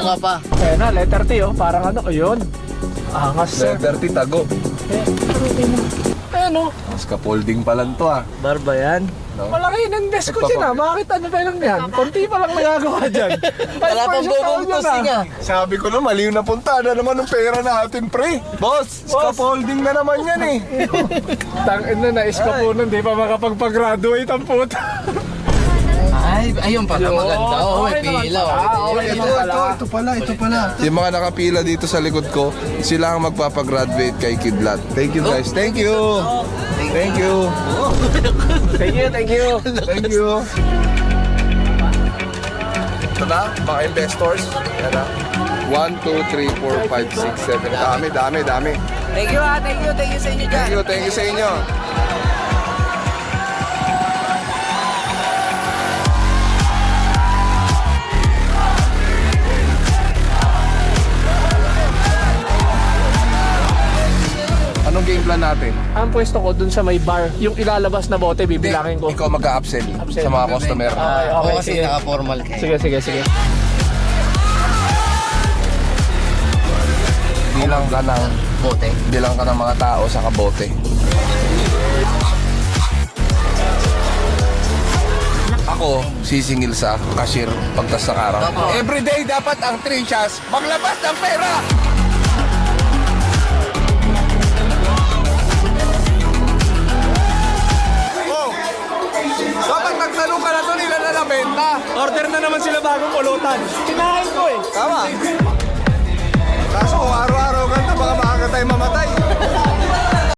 Bunga pa. Kaya na, letter T oh, parang ano, yun. Angas sir. Letter T, tago. Ano? Scaffolding pa lang to ah. Barba yan. No? Malaki ng desk ko dyan ah. Bakit ano pa lang yan? Konti pa lang nagagawa dyan. Wala pang bubungtusin nga. Sabi ko na, mali na punta na naman ng pera natin, pre. Boss, scaffolding na naman yan eh. Tangin na na-iska po nun, di pa makapagpag-graduate ang puta. Ay, ayun pala maganda. Oo, may naman pila. pala. Okay naman pala. Ito pala. Yung mga nakapila dito sa likod ko, sila ang magpapagraduate kay Kidlat. Thank you guys. Thank you. Thank you. Thank you, thank you. Thank you. Ito na, mga investors. Yan na. 1, 2, 3, 4, 5, 6, 7. Dami. Thank you ha, thank you sa inyo dyan. Thank you sa inyo. Anong game plan natin? Ang pwesto ko dun sa may bar, yung ilalabas na bote, bibilangin ko. Ikaw mag-upsell sa mga customer. Okay, Oo, kasi sige. naka-formal kayo. Sige. Bilang ka ng mga tao sa kabote. Ako, sisingil sa cashier pagtas ng araw. Everyday dapat ang Tricias maglabas ng pera! Oh! Dapat nagtanong ka na to nila na nabenta. Order na naman sila bagong pulutan. Kinain ko eh. Tama. Kaso kung araw-araw ganda, baka maaga tayo mamatay.